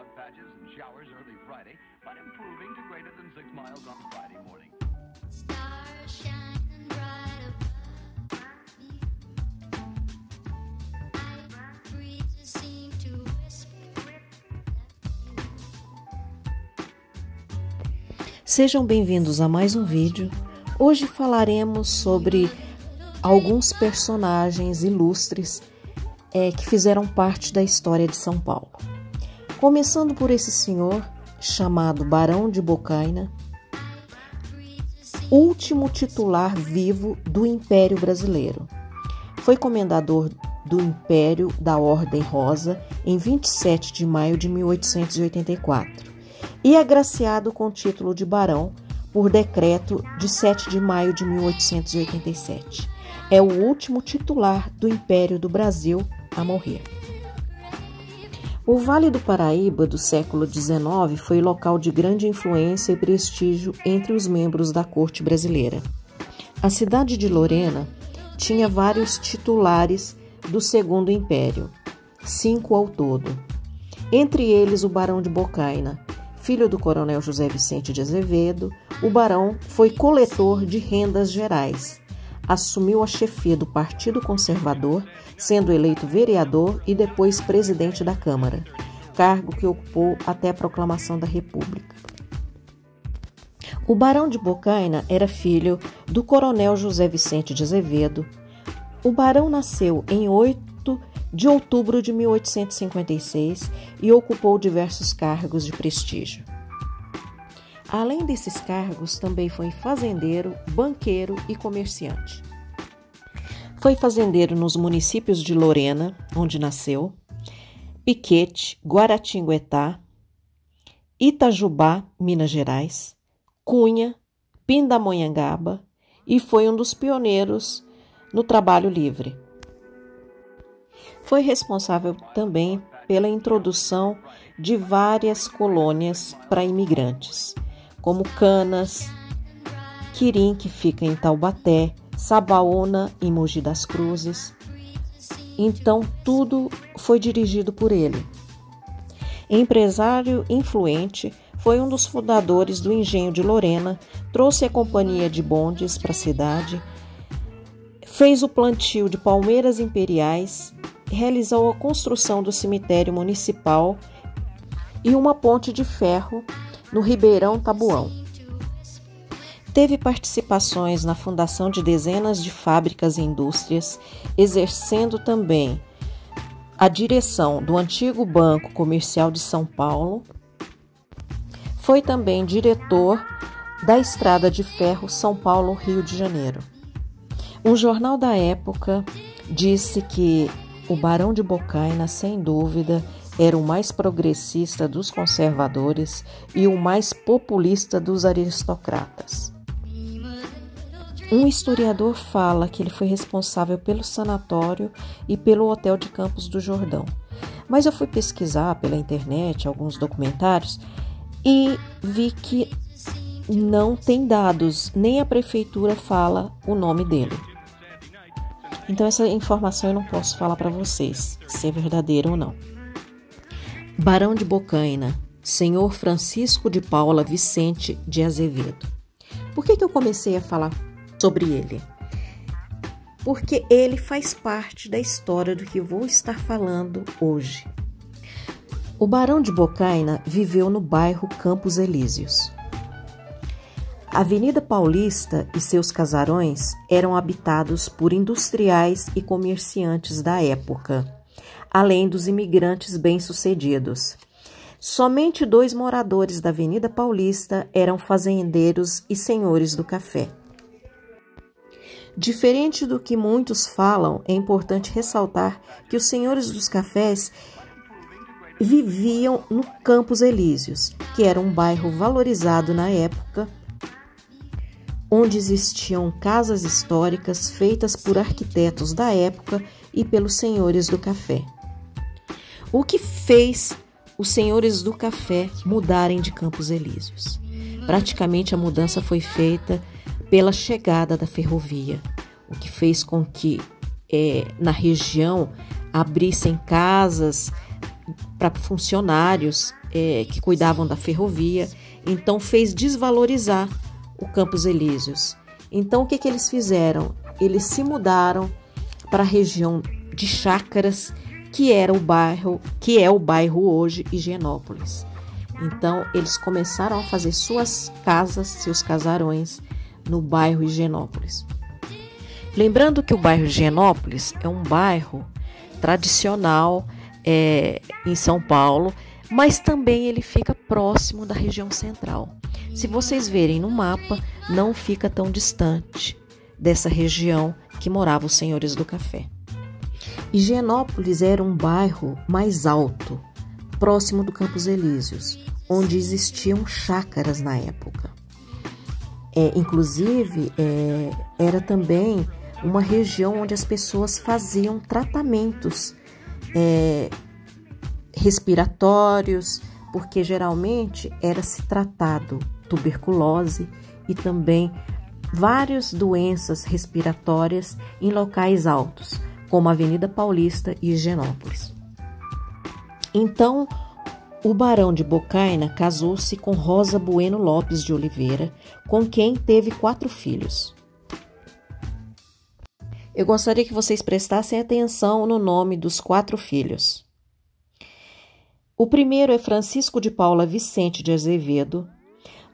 fog patches and showers early Friday, but improving to greater than 6 miles on Friday morning. Stars shining bright above me. Breezes seem to whisper. Sejam bem-vindos a mais um vídeo. Hoje falaremos sobre alguns personagens ilustres que fizeram parte da história de São Paulo. Começando por esse senhor chamado Barão de Bocaina, último titular vivo do Império Brasileiro. Foi comendador do Império da Ordem Rosa em 27 de maio de 1884 e agraciado com o título de barão por decreto de 7 de maio de 1887. É o último titular do Império do Brasil a morrer. O Vale do Paraíba do século XIX foi local de grande influência e prestígio entre os membros da corte brasileira. A cidade de Lorena tinha vários titulares do Segundo Império, 5 ao todo. Entre eles o Barão de Bocaina, filho do coronel José Vicente de Azevedo. O barão foi coletor de rendas gerais. Assumiu a chefia do Partido Conservador, sendo eleito vereador e depois presidente da Câmara, cargo que ocupou até a proclamação da República. O Barão de Bocaina era filho do coronel José Vicente de Azevedo. O barão nasceu em 8 de outubro de 1856 e ocupou diversos cargos de prestígio. Além desses cargos, também foi fazendeiro, banqueiro e comerciante. Foi fazendeiro nos municípios de Lorena, onde nasceu, Piquete, Guaratinguetá, Itajubá, Minas Gerais, Cunha, Pindamonhangaba e foi um dos pioneiros no trabalho livre. Foi responsável também pela introdução de várias colônias para imigrantes, como Canas, Quirim, que fica em Taubaté, Sabaúna, em Mogi das Cruzes. Então, tudo foi dirigido por ele. Empresário influente, foi um dos fundadores do Engenho de Lorena, trouxe a companhia de bondes para a cidade, fez o plantio de palmeiras imperiais, realizou a construção do cemitério municipal e uma ponte de ferro no Ribeirão Tabuão. Teve participações na fundação de dezenas de fábricas e indústrias, exercendo também a direção do antigo Banco Comercial de São Paulo. Foi também diretor da Estrada de Ferro São Paulo-Rio de Janeiro. Um jornal da época disse que o Barão de Bocaina, sem dúvida, era o mais progressista dos conservadores e o mais populista dos aristocratas. Um historiador fala que ele foi responsável pelo sanatório e pelo Hotel de Campos do Jordão. Mas eu fui pesquisar pela internet alguns documentários e vi que não tem dados, nem a prefeitura fala o nome dele. Então essa informação eu não posso falar para vocês se é verdadeira ou não. Barão de Bocaina, senhor Francisco de Paula Vicente de Azevedo. Por que eu comecei a falar sobre ele? Porque ele faz parte da história do que vou estar falando hoje. O Barão de Bocaina viveu no bairro Campos Elíseos. A Avenida Paulista e seus casarões eram habitados por industriais e comerciantes da época, além dos imigrantes bem-sucedidos. Somente 2 moradores da Avenida Paulista eram fazendeiros e senhores do café. Diferente do que muitos falam, é importante ressaltar que os senhores dos cafés viviam no Campos Elíseos, que era um bairro valorizado na época, onde existiam casas históricas feitas por arquitetos da época e pelos senhores do café. O que fez os senhores do café mudarem de Campos Elíseos? Praticamente a mudança foi feita pela chegada da ferrovia, o que fez com que na região abrissem casas para funcionários que cuidavam da ferrovia, então fez desvalorizar o Campos Elíseos. Então o que eles fizeram? Eles se mudaram para a região de Chácaras, que é o bairro hoje Higienópolis. Então eles começaram a fazer suas casas, seus casarões no bairro Higienópolis. Lembrando que o bairro Higienópolis é um bairro tradicional em São Paulo, mas também ele fica próximo da região central. Se vocês verem no mapa, não fica tão distante dessa região que moravam os senhores do café. Higienópolis era um bairro mais alto, próximo do Campos Elíseos, onde existiam chácaras na época. Inclusive, era também uma região onde as pessoas faziam tratamentos respiratórios, porque geralmente era se tratado tuberculose e também várias doenças respiratórias em locais altos, como a Avenida Paulista e Higienópolis. Então, o Barão de Bocaina casou-se com Rosa Bueno Lopes de Oliveira, com quem teve 4 filhos. Eu gostaria que vocês prestassem atenção no nome dos 4 filhos. O primeiro é Francisco de Paula Vicente de Azevedo,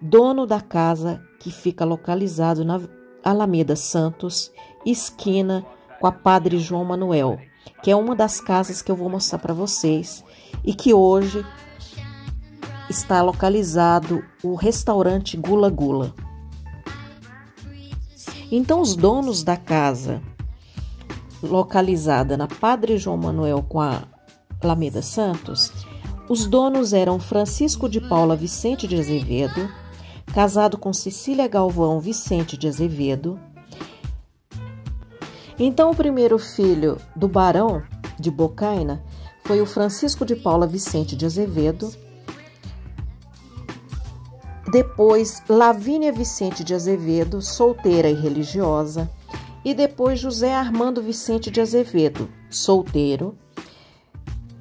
dono da casa que fica localizado na Alameda Santos, esquina com a Padre João Manuel, que é uma das casas que eu vou mostrar para vocês e que hoje está localizado o restaurante Gula Gula. Então, os donos da casa localizada na Padre João Manuel com a Alameda Santos, os donos eram Francisco de Paula Vicente de Azevedo, casado com Cecília Galvão Vicente de Azevedo. Então, o primeiro filho do Barão de Bocaina foi o Francisco de Paula Vicente de Azevedo. Depois, Lavínia Vicente de Azevedo, solteira e religiosa. E depois, José Armando Vicente de Azevedo, solteiro.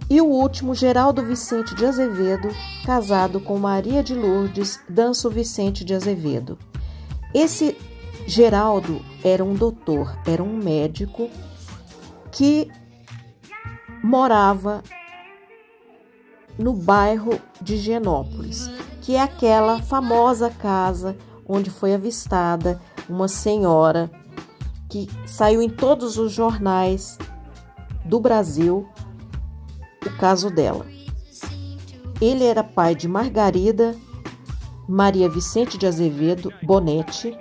E o último, Geraldo Vicente de Azevedo, casado com Maria de Lourdes Danço Vicente de Azevedo. Esse Geraldo era um doutor, era um médico que morava no bairro de Higienópolis, que é aquela famosa casa onde foi avistada uma senhora que saiu em todos os jornais do Brasil, o caso dela. Ele era pai de Margarida Maria Vicente de Azevedo Bonetti,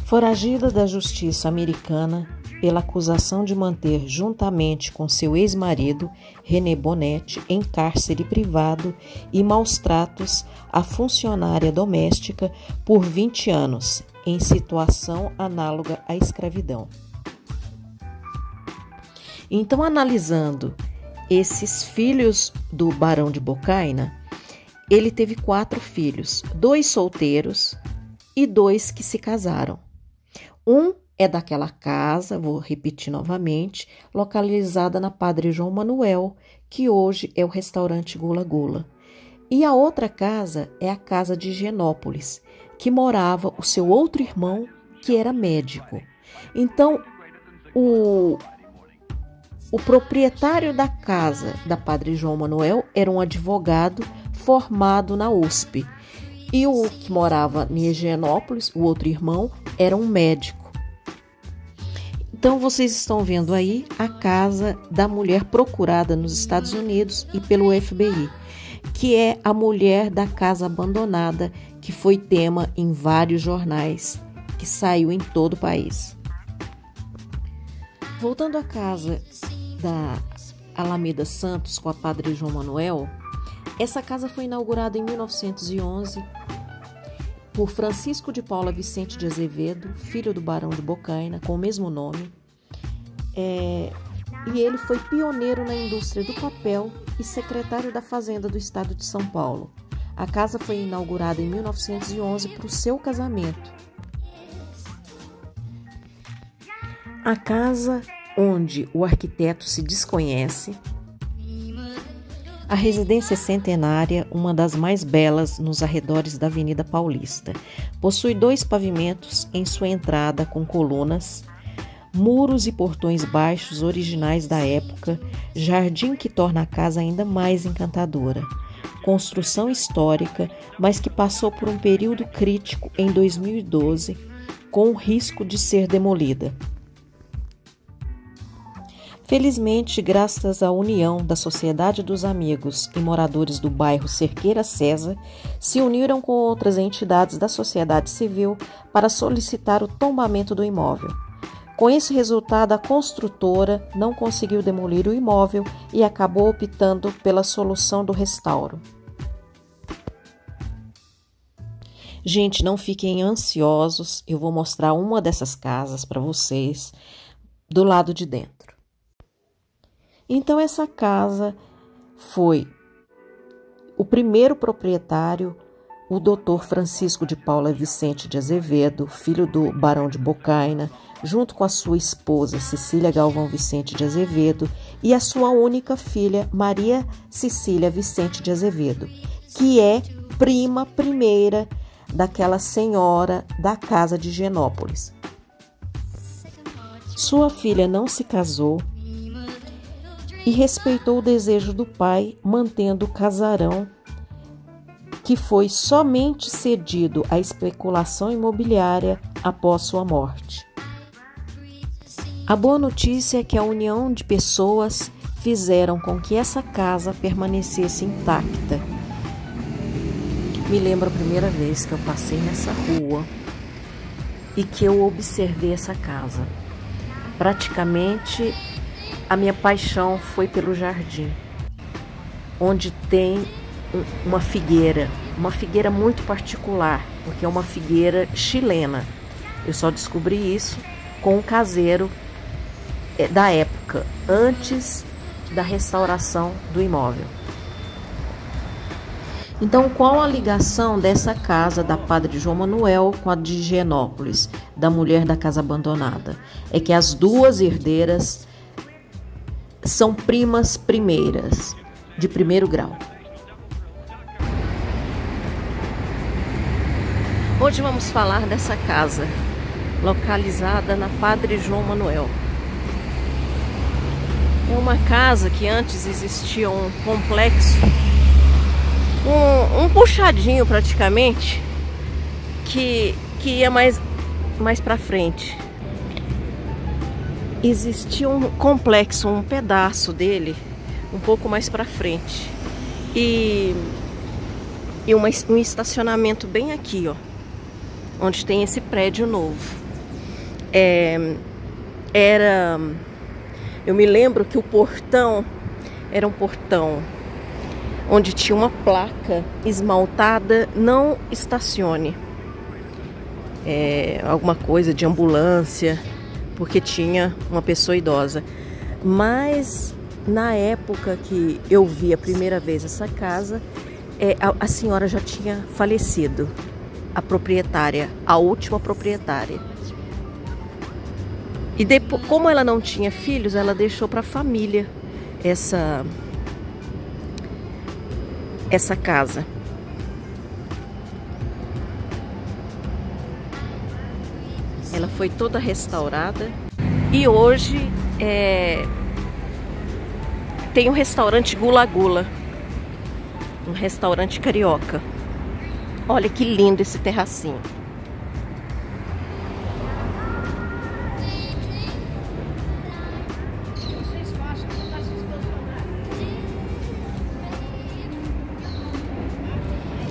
foragida da justiça americana pela acusação de manter, juntamente com seu ex-marido, René Bonetti, em cárcere privado e maus tratos a funcionária doméstica por 20 anos, em situação análoga à escravidão. Então, analisando esses filhos do Barão de Bocaina, ele teve 4 filhos, 2 solteiros e 2 que se casaram. Um é daquela casa, vou repetir novamente, localizada na Padre João Manuel, que hoje é o restaurante Gula Gula. E a outra casa é a casa de Higienópolis, que morava o seu outro irmão, que era médico. Então, o proprietário da casa da Padre João Manuel era um advogado formado na USP. E o que morava em Higienópolis, o outro irmão, era um médico. Então, vocês estão vendo aí a casa da mulher procurada nos Estados Unidos e pelo FBI, que é a mulher da casa abandonada, que foi tema em vários jornais, que saiu em todo o país. Voltando à casa da Alameda Santos com a Padre João Manuel, essa casa foi inaugurada em 1911 por Francisco de Paula Vicente de Azevedo, filho do Barão de Bocaina, com o mesmo nome. E ele foi pioneiro na indústria do papel e secretário da Fazenda do Estado de São Paulo. A casa foi inaugurada em 1911 para o seu casamento. A casa onde o arquiteto se desconhece. A residência é centenária, uma das mais belas nos arredores da Avenida Paulista. Possui 2 pavimentos em sua entrada com colunas, muros e portões baixos originais da época, jardim que torna a casa ainda mais encantadora. Construção histórica, mas que passou por um período crítico em 2012, com o risco de ser demolida. Felizmente, graças à união da Sociedade dos Amigos e moradores do bairro Cerqueira César, se uniram com outras entidades da sociedade civil para solicitar o tombamento do imóvel. Com esse resultado, a construtora não conseguiu demolir o imóvel e acabou optando pela solução do restauro. Gente, não fiquem ansiosos, eu vou mostrar uma dessas casas para vocês do lado de dentro. Então, essa casa foi o primeiro proprietário, o Dr. Francisco de Paula Vicente de Azevedo, filho do Barão de Bocaina, junto com a sua esposa Cecília Galvão Vicente de Azevedo e a sua única filha Maria Cecília Vicente de Azevedo, que é prima primeira daquela senhora da casa de Higienópolis. Sua filha não se casou e respeitou o desejo do pai, mantendo o casarão que foi somente cedido à especulação imobiliária após sua morte. A boa notícia é que a união de pessoas fizeram com que essa casa permanecesse intacta. Me lembro a primeira vez que eu passei nessa rua e que eu observei essa casa. Praticamente a minha paixão foi pelo jardim, onde tem uma figueira muito particular, porque é uma figueira chilena. Eu só descobri isso com um caseiro da época, antes da restauração do imóvel. Então, qual a ligação dessa casa da Padre João Manuel com a de Higienópolis, da mulher da casa abandonada? É que as duas herdeiras são primas primeiras, de primeiro grau. Hoje vamos falar dessa casa, localizada na Padre João Manuel. É uma casa que antes existia um complexo, um puxadinho praticamente, que ia mais para frente. Existia um complexo, um pedaço dele, um pouco mais para frente. E um estacionamento bem aqui, ó, onde tem esse prédio novo. Eu me lembro que o portão era um portão onde tinha uma placa esmaltada: não estacione. Alguma coisa de ambulância, porque tinha uma pessoa idosa. Mas na época que eu vi a primeira vez essa casa, a senhora já tinha falecido, a proprietária, a última proprietária. E depois, como ela não tinha filhos, ela deixou para a família essa casa. Ela foi toda restaurada e hoje tem um restaurante Gula Gula, um restaurante carioca. Olha que lindo esse terracinho.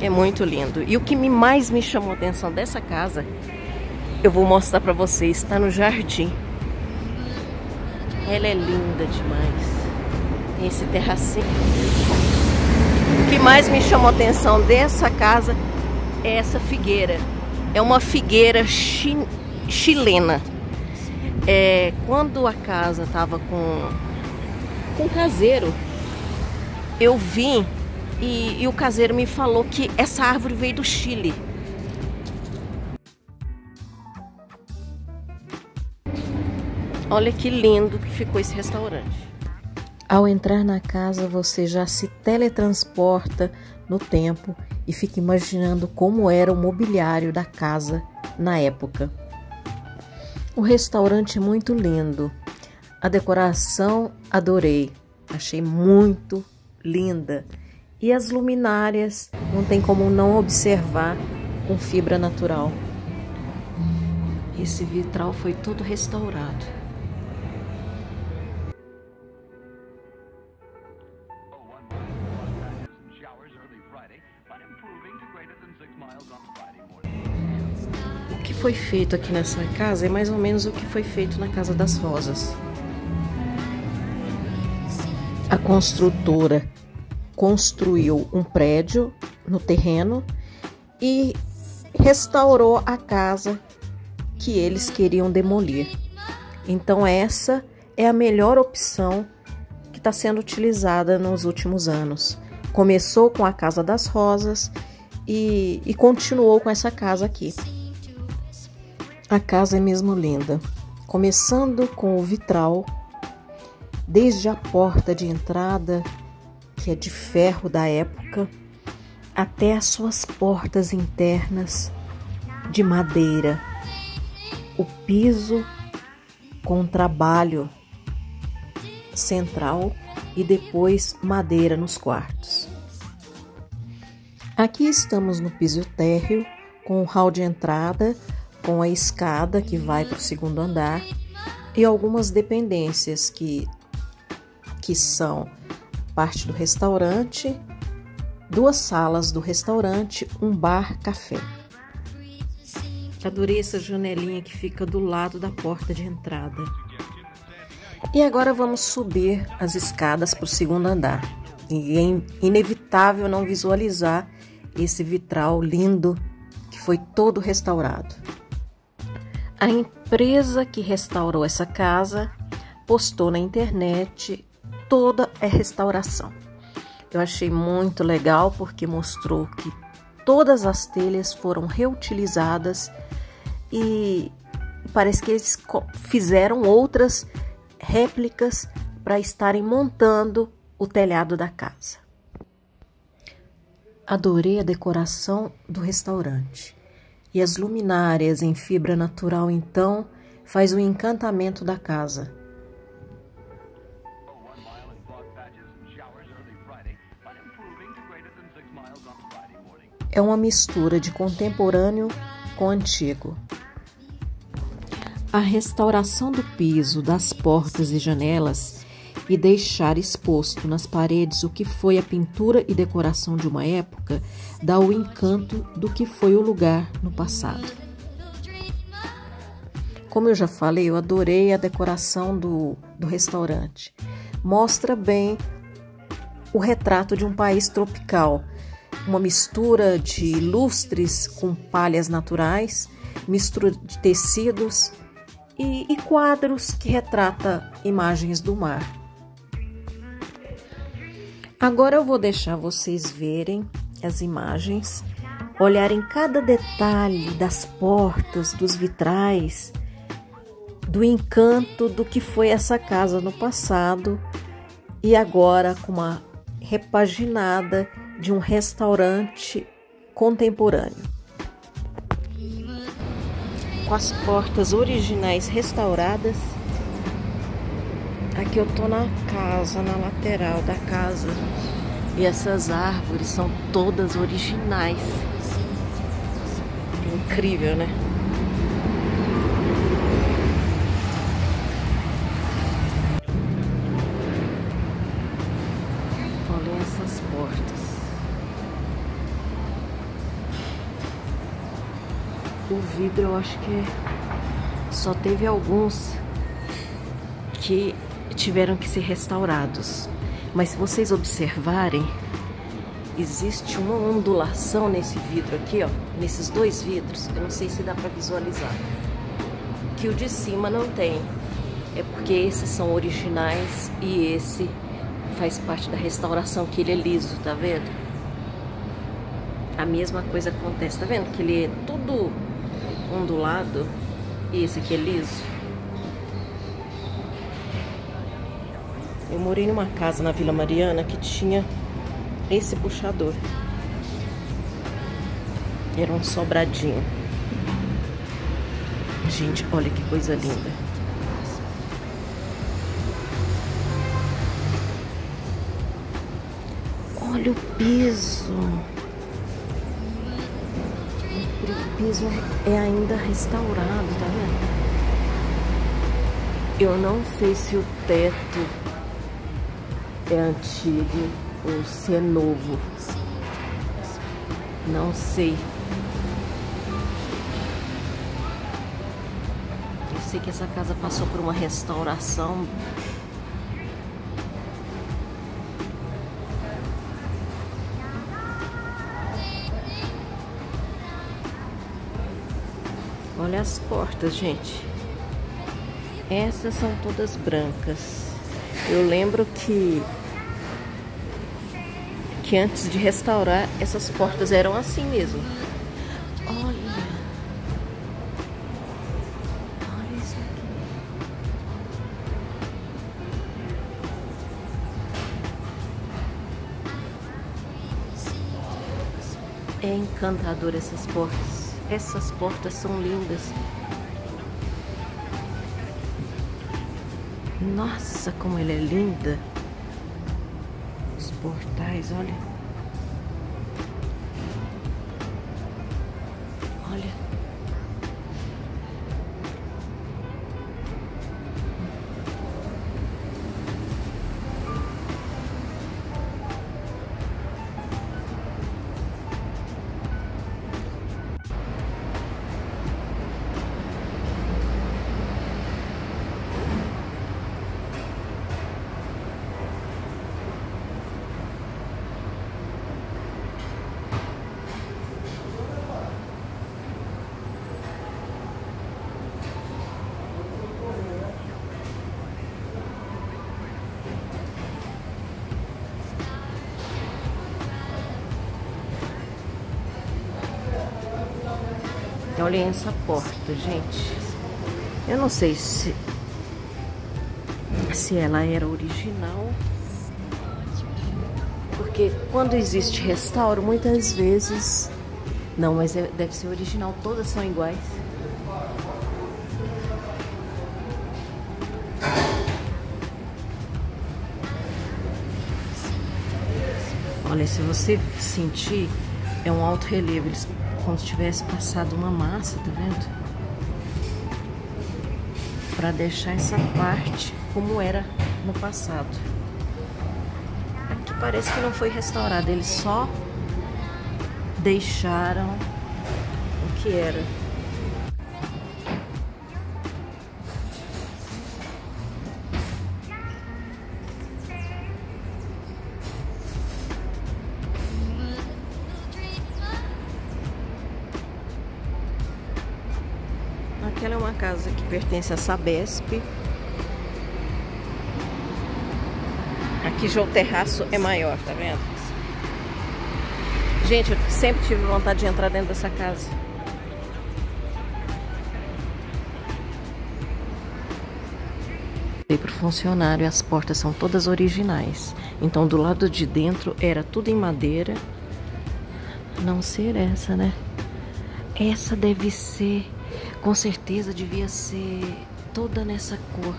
É muito lindo. E o que mais me chamou a atenção dessa casa, eu vou mostrar pra vocês, está no jardim. Ela é linda demais. Tem esse terracinho. O que mais me chamou a atenção dessa casa é essa figueira. É uma figueira chilena. Quando a casa estava com o caseiro, eu vim e o caseiro me falou que essa árvore veio do Chile. Olha que lindo que ficou esse restaurante. Ao entrar na casa, você já se teletransporta no tempo e fica imaginando como era o mobiliário da casa na época. O restaurante é muito lindo. A decoração adorei. Achei muito linda. E as luminárias não tem como não observar com fibra natural. Esse vitral foi todo restaurado. O que foi feito aqui nessa casa é mais ou menos o que foi feito na Casa das Rosas. A construtora construiu um prédio no terreno e restaurou a casa que eles queriam demolir. Então essa é a melhor opção que está sendo utilizada nos últimos anos. Começou com a Casa das Rosas e continuou com essa casa aqui. A casa é mesmo linda, começando com o vitral, desde a porta de entrada, que é de ferro da época, até as suas portas internas de madeira. O piso com trabalho central e depois madeira nos quartos. Aqui estamos no piso térreo, com o hall de entrada, com a escada que vai para o segundo andar e algumas dependências que são parte do restaurante, 2 salas do restaurante, um bar-café. Adorei essa janelinha que fica do lado da porta de entrada. E agora vamos subir as escadas para o segundo andar. E é inevitável não visualizar esse vitral lindo que foi todo restaurado. A empresa que restaurou essa casa postou na internet toda a restauração. Eu achei muito legal porque mostrou que todas as telhas foram reutilizadas e parece que eles fizeram outras réplicas para estarem montando o telhado da casa. Adorei a decoração do restaurante. E as luminárias em fibra natural, então, faz o encantamento da casa. É uma mistura de contemporâneo com antigo. A restauração do piso, das portas e janelas e deixar exposto nas paredes o que foi a pintura e decoração de uma época dá o encanto do que foi o lugar no passado. Como eu já falei, eu adorei a decoração do restaurante. Mostra bem o retrato de um país tropical, uma mistura de lustres com palhas naturais, mistura de tecidos e quadros que retrata imagens do mar. Agora eu vou deixar vocês verem as imagens, olharem cada detalhe das portas, dos vitrais, do encanto do que foi essa casa no passado e agora com uma repaginada de um restaurante contemporâneo. Com as portas originais restauradas. Aqui eu tô na casa, na lateral da casa. E essas árvores são todas originais. Incrível, né? Olhem essas portas. O vidro eu acho que só teve alguns que tiveram que ser restaurados. Mas se vocês observarem, existe uma ondulação nesse vidro aqui, ó, nesses 2 vidros. Eu não sei se dá para visualizar. Que o de cima não tem. É porque esses são originais e esse faz parte da restauração, que ele é liso, tá vendo? A mesma coisa acontece, tá vendo? Que ele é todo ondulado e esse aqui é liso. Eu morei numa casa na Vila Mariana que tinha esse puxador. Era um sobradinho. Gente, olha que coisa linda. Olha o piso. O piso é ainda restaurado, tá vendo? Eu não sei se o teto é antigo ou se é novo. Não sei. Eu sei que essa casa passou por uma restauração. Olha as portas, gente. Essas são todas brancas. Eu lembro que antes de restaurar, essas portas eram assim mesmo. Olha. Olha isso aqui. É encantador essas portas. Essas portas são lindas. Nossa, como ela é linda. Os portais, olha. Olha. Olhem essa porta, gente. Eu não sei se ela era original. Porque quando existe restauro, muitas vezes... Não, mas deve ser original. Todas são iguais. Olha, se você sentir, é um alto relevo. Eles, como se tivesse passado uma massa, tá vendo? Para deixar essa parte como era no passado. Aqui parece que não foi restaurado, eles só deixaram o que era. Aquela é uma casa que pertence à Sabesp. Aqui já o terraço é maior, tá vendo? Gente, eu sempre tive vontade de entrar dentro dessa casa. Para o funcionário, as portas são todas originais. Então, do lado de dentro era tudo em madeira. Não ser essa, né? Essa deve ser... Com certeza devia ser toda nessa cor.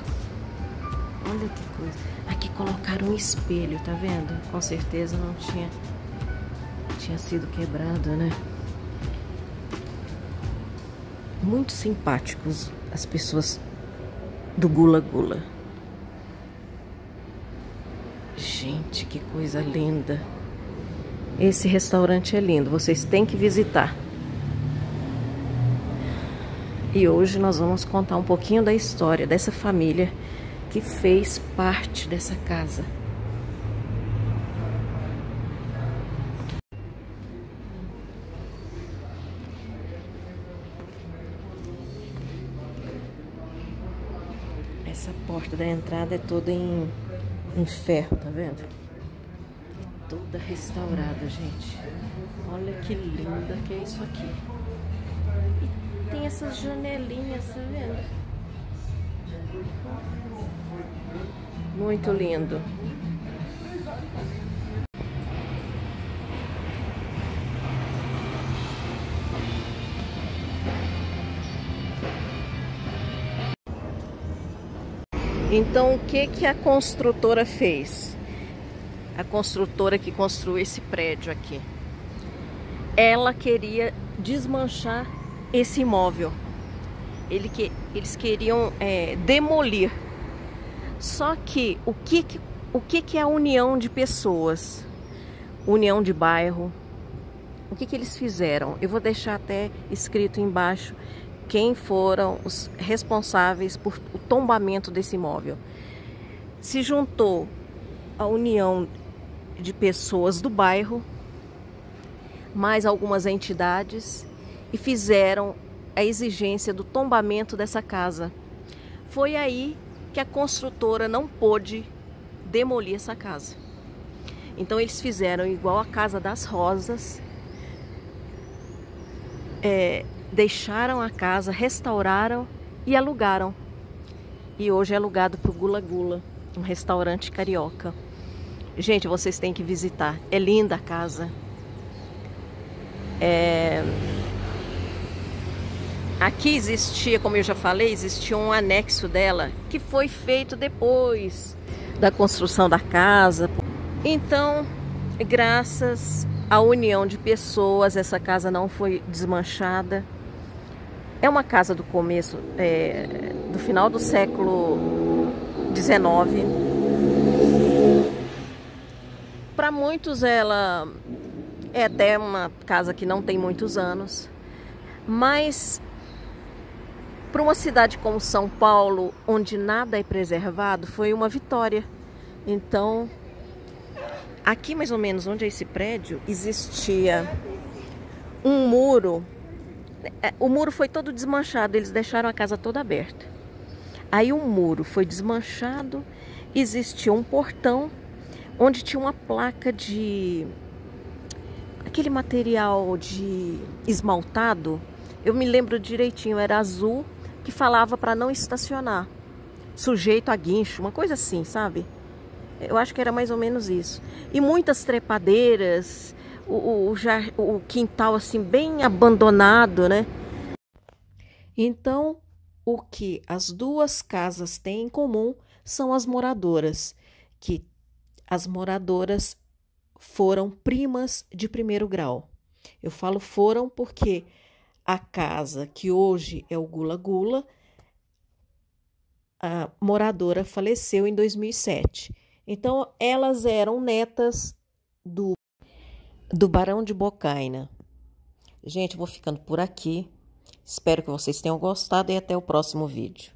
Olha que coisa. Aqui colocaram um espelho, tá vendo? Com certeza não tinha sido quebrado, né? Muito simpáticos as pessoas do Gula Gula. Gente, que coisa linda. Esse restaurante é lindo. Vocês têm que visitar. E hoje nós vamos contar um pouquinho da história dessa família que fez parte dessa casa. Essa porta da entrada é toda em ferro, tá vendo? É toda restaurada, gente. Olha que linda que é isso aqui. Tem essas janelinhas, tá vendo? Muito lindo. Então, o que a construtora fez? A construtora que construiu esse prédio aqui. Ela queria desmanchar esse imóvel. Eles queriam demolir. Só que o que é a união de pessoas? União de bairro. O que eles fizeram? Eu vou deixar até escrito embaixo quem foram os responsáveis por o tombamento desse imóvel. Se juntou a união de pessoas do bairro, mais algumas entidades, e fizeram a exigência do tombamento dessa casa. Foi aí que a construtora não pôde demolir essa casa. Então eles fizeram igual a Casa das Rosas, deixaram a casa, restauraram e alugaram. E hoje é alugado para o Gula Gula, um restaurante carioca. Gente, vocês têm que visitar. É linda a casa. Aqui existia, como eu já falei, existia um anexo dela que foi feito depois da construção da casa. Então, graças à união de pessoas, essa casa não foi desmanchada. É uma casa do começo, do final do século XIX. Para muitos ela é até uma casa que não tem muitos anos, mas para uma cidade como São Paulo, onde nada é preservado, foi uma vitória. Então, aqui mais ou menos onde é esse prédio, existia um muro. O muro foi todo desmanchado, eles deixaram a casa toda aberta. Aí o muro foi desmanchado, existia um portão onde tinha uma placa de aquele material de esmaltado. Eu me lembro direitinho, era azul, que falava para não estacionar, sujeito a guincho, uma coisa assim, sabe? Eu acho que era mais ou menos isso. E muitas trepadeiras, o quintal assim bem abandonado, né? Então, o que as duas casas têm em comum são as moradoras, que as moradoras foram primas de primeiro grau. Eu falo foram porque a casa que hoje é o Gula Gula, a moradora faleceu em 2007. Então, elas eram netas do Barão de Bocaina. Gente, eu vou ficando por aqui. Espero que vocês tenham gostado e até o próximo vídeo.